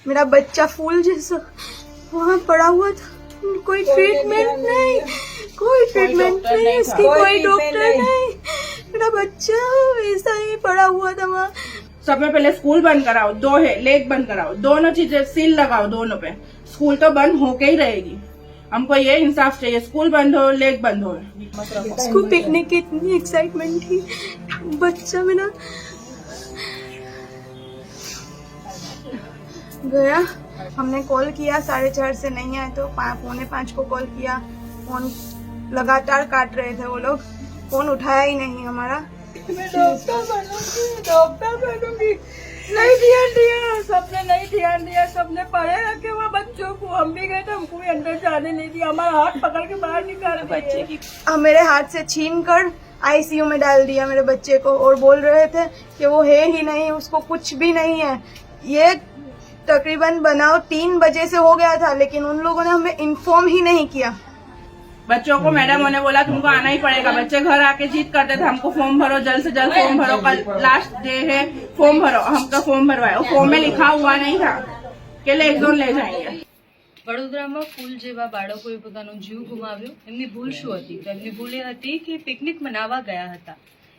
मेरा बच्चा फूल जैसा वहाँ पड़ा हुआ था, कोई ट्रीटमेंट नहीं, कोई ट्रीटमेंट नहीं, इसकी कोई डॉक्टर नहीं। मेरा बच्चा ऐसा ही पड़ा हुआ था वहाँ। सबसे पहले स्कूल बंद कराओ, दो है लेग बंद कराओ, दोनों चीजें सील लगाओ दोनों पे। स्कूल तो बंद होके ही रहेगी, हमको ये इंसाफ चाहिए, स्कूल बंद हो लेग बंद हो। स्कूल पिकनिक की इतनी एक्साइटमेंट थी, बच्चा मेरा गया। हमने कॉल किया 4:30 से नहीं आए तो 4:45 को कॉल किया, फोन लगातार काट रहे थे वो लोग, फोन उठाया ही नहीं हमारा। मैं डॉक्टर बनूंगी। नहीं ध्यान दिया, सबने नहीं ध्यान दिया, सबने पढ़े रखे हुआ बच्चों को। हम भी गए थे, हमको भी अंदर जाने नहीं दिया, हमारा हाथ पकड़ के बाहर निकाल बच्चे की। मेरे हाथ से छीन कर आईसीयू में डाल दिया मेरे बच्चे को, और बोल रहे थे कि वो है ही नहीं, उसको कुछ भी नहीं है। ये तकरीबन बनाओ 3 बजे से हो गया था, लेकिन उन लोगों ने हमें इन्फॉर्म ही नहीं किया। बच्चों को मैडम ने बोला तुमको आना ही पड़ेगा। बच्चे घर आके जिद करते थे हमको फॉर्म भरो, जल्द से जल्द फॉर्म भरो, कल लास्ट डे है, फॉर्म भरो। हमका फॉर्म भरवाया, वो फॉर्म में लिखा हुआ नहीं था कि लेग ઝોન ले जाएंगे। વડોદરામાં ફૂલ જેવા બાળકોએ પોતાનો જીવ ગુમાવ્યો। એમની ભૂલ શું હતી? તો એમની ભૂલ એ હતી કે પિકનિક મનાવવા ગયા હતા,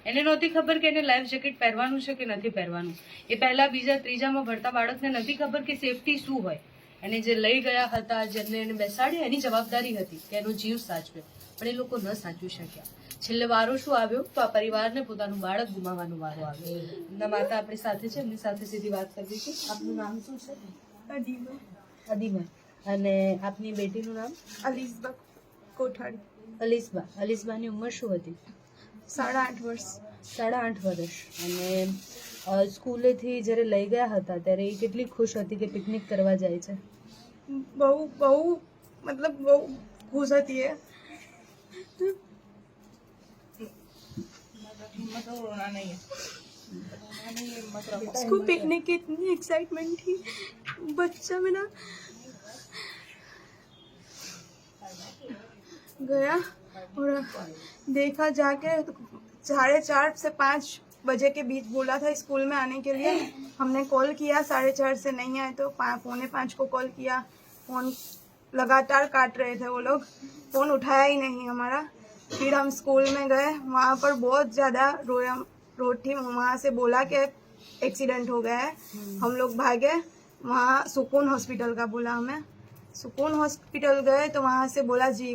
એને નહોતી ખબર કે એને લાઈફ જેકેટ પહેરવાનું છે કે નથી પહેરવાનું। એ પહેલા બીજા ત્રીજામાં ભણતા બાળકને નથી ખબર કે સેફટી શું હોય। એને જે લઈ ગયા હતા, જેમને એને બેસાડ્યા, એની જવાબદારી હતી કે એનો જીવ સાચવે, પણ એ લોકો ન સાચવી શક્યા। છેલ્લે વારો શું આવ્યો તો આ પરિવારને પોતાનું બાળક ગુમાવવાનો વારો આવ્યો। એમના માતા આપણી સાથે છે, એમની સાથે સીધી વાત કરવી છે। આપનું નામ શું છે? अदीबा અદીબા। અને આપની બેટીનું નામ? अलीसबा कोठारी, અલીસબા। અલીસબાની ઉંમર શું હતી? 8.5 वर्ष। 8.5 વર્ષ। અને સ્કૂલેથી જ્યારે લઈ ગયા હતા ત્યારે એ કેટલી ખુશ હતી કે પિકનિક કરવા જાય છે? बहु बहु मतलब बहु खुश होती है। स्कूल पिकनिक की इतनी एक्साइटमेंट थी, बच्चा मेरा गया और देखा जाके 4:30 से 5 बजे के बीच बोला था स्कूल में आने के लिए। हमने कॉल किया 4:30 से नहीं आए तो 4:45 को कॉल किया, फोन लगातार काट रहे थे वो लोग, फोन उठाया ही नहीं हमारा। फिर हम स्कूल में गए, वहाँ पर बहुत ज़्यादा रोड थी, वहाँ से बोला कि एक्सीडेंट हो गया है। हम लोग भागे, वहाँ सुकून हॉस्पिटल का बोला हमें। सुकून हॉस्पिटल गए तो वहाँ से बोला जी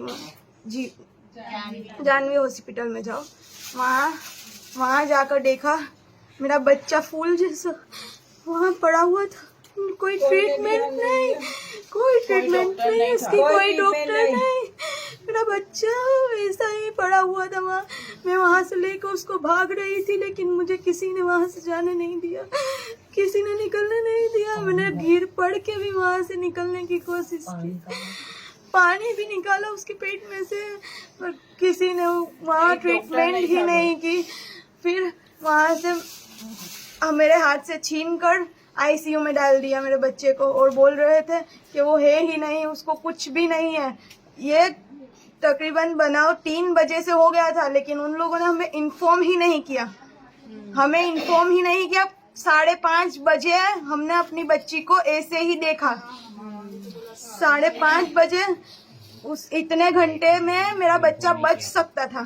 जानवी हॉस्पिटल में जाओ। वहाँ जाकर देखा मेरा बच्चा फूल जैसा वहाँ पड़ा हुआ था, कोई ट्रीटमेंट नहीं, कोई ट्रीटमेंट नहीं, इसकी कोई डॉक्टर नहीं। मेरा बच्चा ऐसा ही पड़ा हुआ था वहाँ। मैं वहाँ से लेकर उसको भाग रही थी, लेकिन मुझे किसी ने वहाँ से जाने नहीं दिया, किसी ने निकलने नहीं दिया। मैंने गिर पड़ के भी वहाँ से निकलने की कोशिश की, पानी भी निकाला उसके पेट में से, पर किसी ने वहाँ ट्रीटमेंट ही नहीं की। फिर वहाँ से मेरे हाथ से छीन कर आईसीयू में डाल दिया मेरे बच्चे को, और बोल रहे थे कि वो है ही नहीं, उसको कुछ भी नहीं है। ये तकरीबन बनाओ 3 बजे से हो गया था, लेकिन उन लोगों ने हमें इन्फॉर्म ही नहीं किया, 5:30 बजे हमने अपनी बच्ची को ऐसे ही देखा। 5:30 बजे उस इतने घंटे में मेरा बच्चा बच सकता था,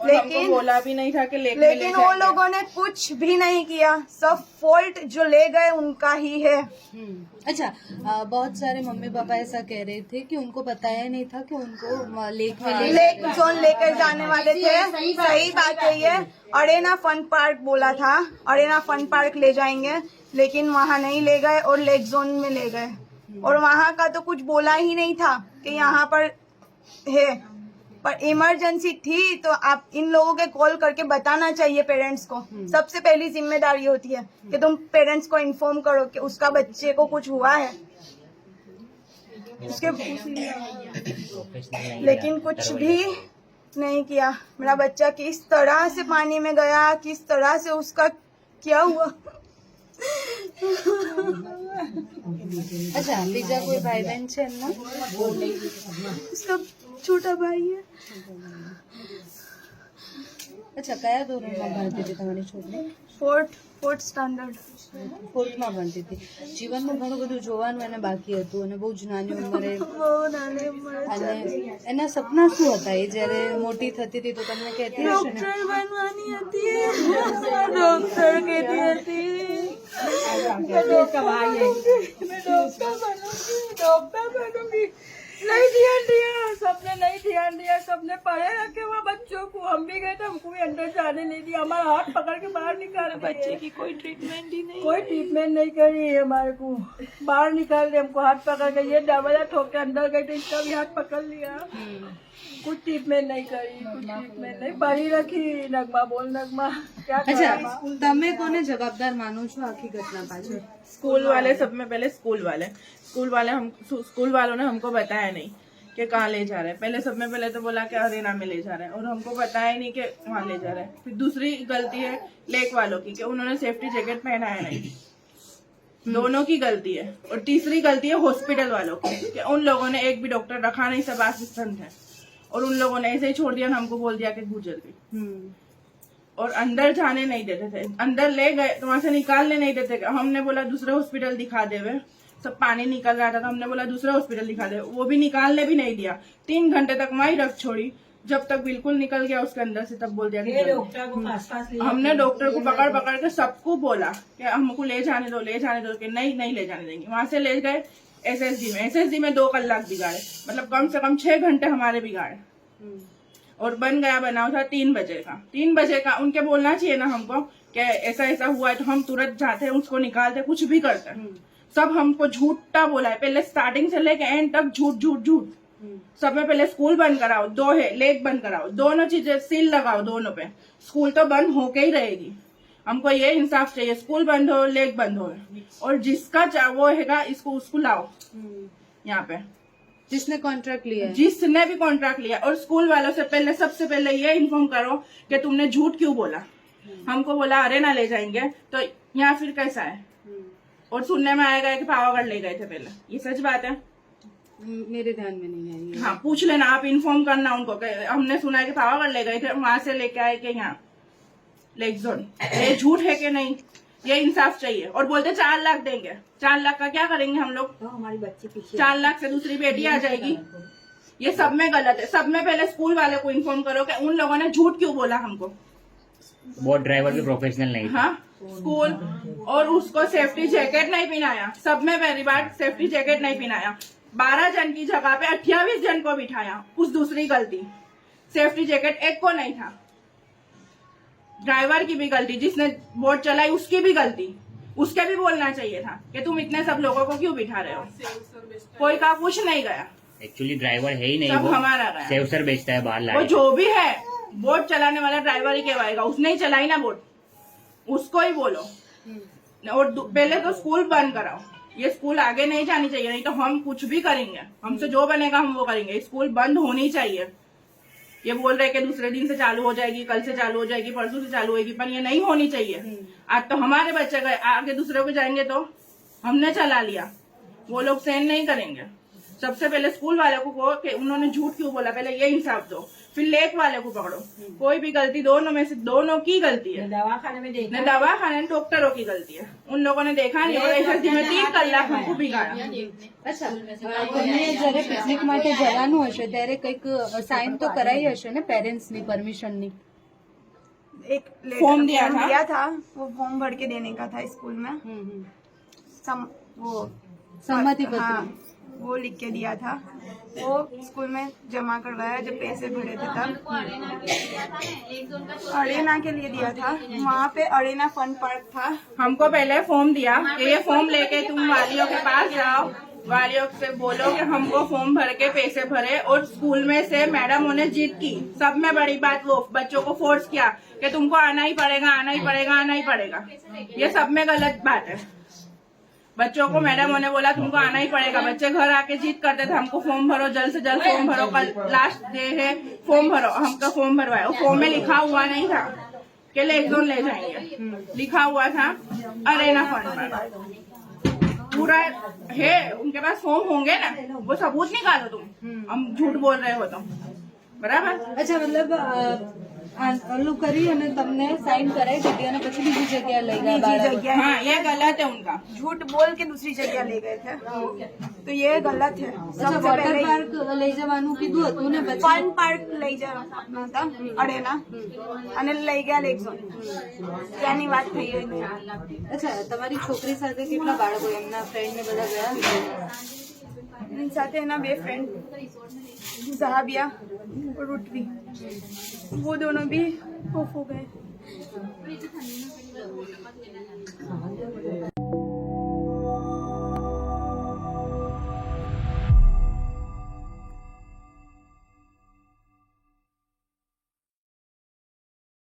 लेकिन बोला भी नहीं था कि लेकिन वो लोगों ने कुछ भी नहीं किया। सब फॉल्ट जो ले गए उनका ही है। अच्छा, बहुत सारे मम्मी पापा ऐसा कह रहे थे कि उनको बताया नहीं था कि उनको लेक में लेक ઝોન लेकर जाने वाले थे। सही बात है ये। अरेना फन पार्क बोला था, अरेना फन पार्क ले जाएंगे, लेकिन वहाँ नहीं ले गए और लेक ઝોन में ले गए। और वहाँ का तो कुछ बोला ही नहीं था कि यहाँ पर है, पर इमरजेंसी थी तो आप इन लोगों के कॉल करके बताना चाहिए पेरेंट्स को। सबसे पहली जिम्मेदारी होती है कि तुम पेरेंट्स को इन्फॉर्म करो कि उसका बच्चे को कुछ हुआ है, उसके लेकिन कुछ भी नहीं किया। मेरा बच्चा किस तरह से पानी में गया, किस तरह से उसका क्या हुआ। अच्छा, બીજા કોઈ ભાઈ બહેન છે એમના? सब छोटा भाई है। अच्छा, કયા ધોરણમાં ભણતી હતી તમારી છોકરી? 4th 4th standard. ફોર્થમાં ભણતી હતી. જીવનમાં ઘણું બધું જોવાનું એને બાકી હતું અને બહુ જ નાની ઉંમરે બહુ નાની ઉંમરે અને એના સપના શું હતા એ જ્યારે મોટી થતી હતી તો તમને કહેતી હશે ને ડોક્ટર બનવાની હતી. ડોક્ટર કહેતી હતી मैं डॉक्टर बनूंगी. नहीं ध्यान दिया, सबने नहीं ध्यान दिया, सबने पढ़े रखे हुए बच्चों को. हम भी गए थे, हमको भी अंदर जाने नहीं दिया. हमारा हाथ पकड़ के बाहर निकाल. बच्चे की कोई ट्रीटमेंट ही नहीं, कोई ट्रीटमेंट नहीं करी है हमारे को. बाहर निकाल दिया हमको हाथ पकड़ के. ये दरवाजा ठोक के अंदर गए थे, इसका भी हाथ पकड़ लिया. कुछ ट्रीटमेंट नहीं करी, कुछ ट्रीटमेंट नहीं. पढ़ी रखी. नगमा बोल नगमा, क्या અચ્છા करा? તમે કોને જવાબદાર માનો છો આખી ઘટના પાછળ? स्कूल वाले, सब में पहले स्कूल वाले स्कूल वालों ने हमको बताया नहीं कि कहाँ ले जा रहे हैं. पहले सब में पहले तो बोला कि अरेना में ले जा रहे हैं और हमको बताया नहीं कि वहाँ ले जा रहे हैं. फिर दूसरी गलती है लेक वालों की कि उन्होंने सेफ्टी जैकेट पहनाया नहीं. दोनों की गलती है. और तीसरी गलती है हॉस्पिटल वालों की कि उन लोगों ने एक भी डॉक्टर रखा नहीं, सब असिस्टेंट है और उन लोगों ने ऐसे ही छोड़ दिया. हमको बोल दिया कि गुजर गई और अंदर जाने नहीं देते थे. अंदर ले गए तो वहां से निकालने नहीं देते. हमने बोला दूसरे हॉस्पिटल दिखा देवे. सब पानी निकल रहा था तो हमने बोला दूसरे हॉस्पिटल दिखा दे. वो भी निकालने भी नहीं दिया. 3 घंटे तक वहीं रख छोड़ी. जब तक बिल्कुल निकल गया उसके अंदर से तब बोल दिया कि हमने डॉक्टर को पकड़ पकड़ के सबको बोला कि हमको ले जाने दो कि नहीं ले जाने देंगे. वहां से ले गए एसएसडी में 2 कलाक बिगाड़े. मतलब कम से कम 6 घंटे हमारे बिगाड़े. और बन गया बनाओ था 3 बजे का. उनके बोलना चाहिए ना हमको कि ऐसा ऐसा हुआ है तो हम तुरंत जाते हैं, उसको निकालते, कुछ भी करते हैं. सब हमको झूठा बोला है. पहले स्टार्टिंग से लेके एंड तक झूठ. सब में पहले स्कूल बंद कराओ, 2 है लेक बंद कराओ, दोनों चीजें सील लगाओ दोनों पे. स्कूल तो बंद होके ही रहेगी. हमको ये इंसाफ चाहिए. स्कूल बंद हो, लेक बंद हो. और जिसका वो हैगा उसको लाओ यहाँ पे, जिसने कॉन्ट्रैक्ट लिया है. जिसने भी कॉन्ट्रैक्ट लिया. और स्कूल वालों से पहले सबसे पहले ये इन्फॉर्म करो कि तुमने झूठ क्यों बोला. हमको बोला अरेना ले जाएंगे तो यहाँ फिर कैसा है. और सुनने में आएगा कि पावागढ़ ले गए थे पहले. ये सच बात है? मेरे ध्यान में नहीं आई है. हाँ, पूछ लेना आप, इन्फॉर्म करना उनको कि हमने सुना है कि पावागढ़ ले गए थे, वहां से लेके आए कि यहाँ लेक जोन. ये झूठ है कि नहीं, ये इंसाफ चाहिए. और बोलते 4 लाख देंगे. 4 लाख का क्या करेंगे हम लोग? हमारी बच्ची पीछे 4 लाख से दूसरी बेटी आ जाएगी. ये सब में गलत है. सब में पहले स्कूल वाले को इन्फॉर्म करो कि उन लोगों ने झूठ क्यों बोला हमको. वो ड्राइवर भी प्रोफेशनल नहीं था. हाँ, स्कूल और उसको सेफ्टी जैकेट नहीं पहनाया. सब में पहली बार सेफ्टी जैकेट नहीं पहनाया. 12 जन की जगह पे 28 जन को बिठाया. उस दूसरी गलती, सेफ्टी जैकेट एक को नहीं था. ड्राइवर की भी गलती, जिसने बोट चलाई उसकी भी गलती. उसके भी बोलना चाहिए था कि तुम इतने सब लोगों को क्यों बिठा रहे हो. कोई का कुछ नहीं गया. एक्चुअली ड्राइवर है ही नहीं, सब वो हमारा गया. सेव सर बेचता है बाहर वो लाके. जो भी है बोट चलाने वाला ड्राइवर ही कहवाएगा. उसने ही चलाई ना बोट, उसको ही बोलो. और पहले तो स्कूल बंद कराओ. ये स्कूल आगे नहीं जानी चाहिए, नहीं तो हम कुछ भी करेंगे. हमसे जो बनेगा हम वो करेंगे. स्कूल बंद होनी चाहिए. ये बोल रहे कि दूसरे दिन से चालू हो जाएगी, कल से चालू हो जाएगी, परसों से चालू होगी, पर ये नहीं होनी चाहिए. आज तो हमारे बच्चे गए, आगे दूसरे को जाएंगे तो हमने चला लिया. वो लोग सहन नहीं करेंगे. सबसे पहले स्कूल वाले को कहो कि उन्होंने झूठ क्यों बोला. पहले ये इंसाफ दो. फिर लेक वाले को पकड़ो. कोई भी गलती दोनों में से दोनों की गलती है. दवाखाने में देखा न दवाखाने डॉक्टरों की गलती है. उन लोगों ने देखा नहीं और ऐसे में 3 कलाक हमको बिगाड़ा. અચ્છા તમને જયારે પિકનિક માટે જવાનું હશે ત્યારે કંઈક સાઇન તો કરાઈ હશે ને પેરેન્ટ્સની પરમિશનની? एक फॉर्म दिया था. वो फॉर्म भर के देने का था स्कूल में. वो સંમતિ हाँ, પત્ર. वो लिख के दिया था. वो स्कूल में जमा करवाया जब पैसे भरे थे तब. अरेना के लिए दिया था. वहाँ पे अरेना फन पार्क था. हमको पहले फॉर्म दिया कि ये फॉर्म लेके तुम वालियों के पास जाओ, वालियों से बोलो कि हमको फॉर्म भर के पैसे भरे. और स्कूल में से मैडमों ने जीत की. सब में बड़ी बात वो बच्चों को फोर्स किया कि तुमको आना ही पड़ेगा. ये सब में गलत बात है. बच्चों को मैडमों ने बोला तुमको आना ही पड़ेगा. बच्चे घर आके जीत करते थे हमको फॉर्म भरो, जल्द से जल्द फॉर्म भरो, कल लास्ट डे है, फॉर्म भरो. हमका फॉर्म भरवाया. फॉर्म में लिखा हुआ नहीं था कि लेक जोन ले जाएंगे. लिखा हुआ था अरेना फन पार्क. पूरा है. उनके पास फॉर्म होंगे ना, वो सबूत निकालो तुम. हम झूठ बोल रहे हो तो बराबर. અચ્છા મતલબ ઓલું કરી અને તમને સાઇન કરાવી દીધી અને પછી બીજી જગ્યાએ લઈ ગયા બીજી બાળકો. जगह हाँ ये गलत है उनका. झूठ बोल के दूसरी जगह ले गए थे तो ये गलत है અચ્છા, सबसे વોટર पहले પાર્ક લઈ જવાનું કીધું હતું ને પછી ફન પાર્ક લઈ જવાના હતા અડેના અને લઈ ગયા લેક ઝોન ત્યાંની વાત થઈ હતી. અચ્છા, તમારી છોકરી સાથે કેટલા બાળકો એમના ફ્રેન્ડ ને બધા ગયા? એની સાથે એના બે फ्रेंड जहाबिया और रुटवी वो दोनों भी ऑफ हो गए.